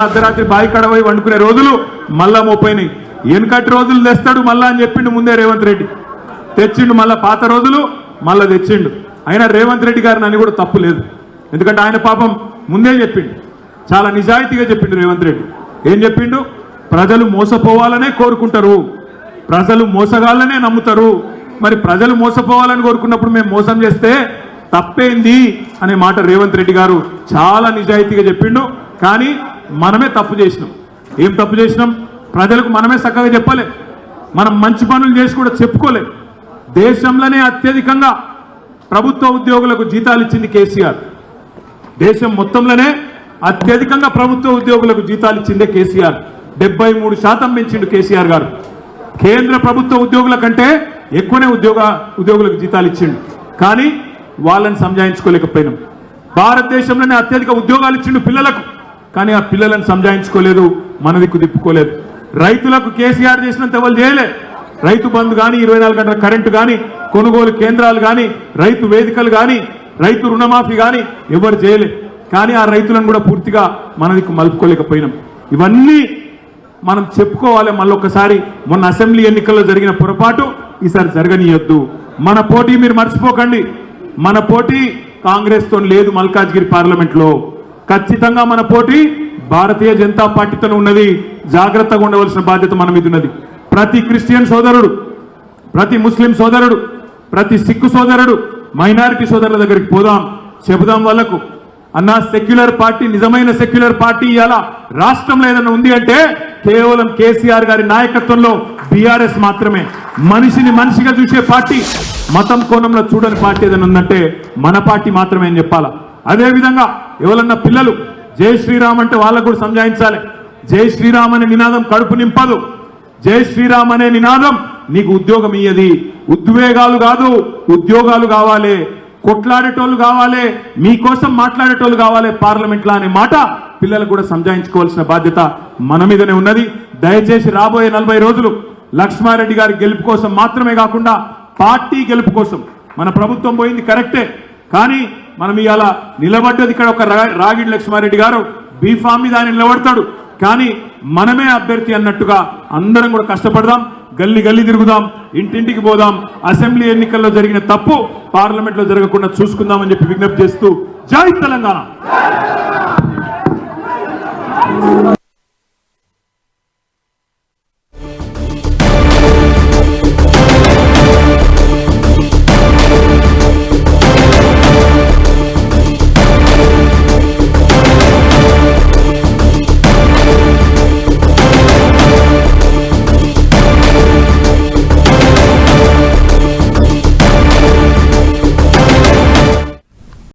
అర్ధరాత్రి బాయి కడవై వండుకునే రోజులు మళ్ళా మోపోయినాయి. వెనుకటి రోజులు తెస్తాడు మళ్ళా అని చెప్పిండు ముందే రేవంత్ రెడ్డి. తెచ్చిండు మళ్ళా పాత రోజులు మళ్ళా తెచ్చిండు. అయినా రేవంత్ రెడ్డి గారిని అని కూడా తప్పు లేదు. ఎందుకంటే ఆయన పాపం ముందే చెప్పిండు, చాలా నిజాయితీగా చెప్పిండు రేవంత్ రెడ్డి. ఏం చెప్పిండు? ప్రజలు మోసపోవాలనే కోరుకుంటారు, ప్రజలు మోసగాళ్ళనే నమ్ముతారు. మరి ప్రజలు మోసపోవాలని కోరుకున్నప్పుడు మేము మోసం చేస్తే తప్పేంది అనే మాట రేవంత్ రెడ్డి గారు చాలా నిజాయితీగా చెప్పిండు. కానీ మనమే తప్పు చేసినాం. ఏం తప్పు చేసినాం? ప్రజలకు మనమే చక్కగా చెప్పలే, మనం మంచి పనులు చేసి కూడా చెప్పుకోలే. దేశంలోనే అత్యధికంగా ప్రభుత్వ ఉద్యోగులకు జీతాలు ఇచ్చింది కేసీఆర్. దేశం మొత్తంలోనే అత్యధికంగా ప్రభుత్వ ఉద్యోగులకు జీతాలు ఇచ్చిందే కేసీఆర్. 73% పెంచిండు కేసీఆర్ గారు. కేంద్ర ప్రభుత్వ ఉద్యోగుల కంటే ఎక్కువనే ఉద్యోగులకు జీతాలు ఇచ్చిండు. కానీ వాళ్ళని సంజాయించుకోలేకపోయినాం. భారతదేశంలోనే అత్యధిక ఉద్యోగాలు ఇచ్చిండు పిల్లలకు, కానీ ఆ పిల్లలను సంజాయించుకోలేదు, మన దిక్కు తిప్పుకోలేదు. రైతులకు కేసీఆర్ చేసినంత ఎవరు చేయలే. రైతు బంధు కానీ, 24 గంటల కరెంటు కానీ, కొనుగోలు కేంద్రాలు కానీ, రైతు వేదికలు కానీ, రైతు రుణమాఫీ కానీ ఎవరు చేయలే. కానీ ఆ రైతులను కూడా పూర్తిగా మన దిక్కు మలుపుకోలేకపోయినాం. ఇవన్నీ మనం చెప్పుకోవాలి. మళ్ళొక్కసారి మొన్న అసెంబ్లీ ఎన్నికల్లో జరిగిన పొరపాటు ఈసారి జరగనీయొద్దు. మన పోటీ మీరు మర్చిపోకండి. మన పోటీ కాంగ్రెస్తో లేదు. మల్కాజ్గిరి పార్లమెంట్లో ఖచ్చితంగా మన పోటీ భారతీయ జనతా పార్టీతో ఉన్నది. జాగ్రత్తగా ఉండవలసిన బాధ్యత మన మీద ఉన్నది. ప్రతి క్రిస్టియన్ సోదరుడు, ప్రతి ముస్లిం సోదరుడు, ప్రతి సిక్కు సోదరుడు, మైనారిటీ సోదరుల దగ్గరికి పోదాం, చెబుదాం వాళ్ళకు, అన్నా సెక్యులర్ పార్టీ, నిజమైన సెక్యులర్ పార్టీ ఇవాళ రాష్ట్రంలో ఏదైనా ఉంది అంటే కేవలం కేసీఆర్ గారి నాయకత్వంలో బీఆర్ఎస్ మాత్రమే. మనిషిని మనిషిగా చూసే పార్టీ, మతం కోణంలో చూడని పార్టీ ఏదైనా ఉందంటే మన పార్టీ మాత్రమే అని చెప్పాలా. అదేవిధంగా ఎవరన్నా పిల్లలు జై శ్రీరామ్ అంటే వాళ్ళకు కూడా సంజాయించాలి. జై శ్రీరామ్ అనే నినాదం కడుపు నింపదు. జై శ్రీరామ్ అనే నినాదం నీకు ఉద్యోగం ఇయ్యది. ఉద్వేగాలు కాదు, ఉద్యోగాలు కావాలి, కొట్లాడేటోళ్ళు కావాలి, మీకోసం మాట్లాడేటోళ్ళు కావాలి పార్లమెంట్లో అనే మాట పిల్లలకు కూడా సంజాయించుకోవాల్సిన బాధ్యత మన మీదనే ఉన్నది. దయచేసి రాబోయే 40 రోజులు లక్ష్మారెడ్డి గారి గెలుపు కోసం మాత్రమే కాకుండా పార్టీ గెలుపు కోసం, మన ప్రభుత్వం పోయింది కరెక్టే, కానీ మనం ఇవాళ నిలబడ్డది ఇక్కడ ఒక రాగిడి లక్ష్మారెడ్డి గారు బీఫామ్ మీద ఆయన నిలబడతాడు. కానీ మనమే అభ్యర్థి అన్నట్టుగా అందరం కూడా కష్టపడదాం, గల్లీ గల్లీ తిరుగుదాం, ఇంటింటికి పోదాం. అసెంబ్లీ ఎన్నికల్లో జరిగిన తప్పు పార్లమెంట్లో జరగకుండా చూసుకుందామని చెప్పి విజ్ఞప్తి చేస్తూ జై తెలంగాణ.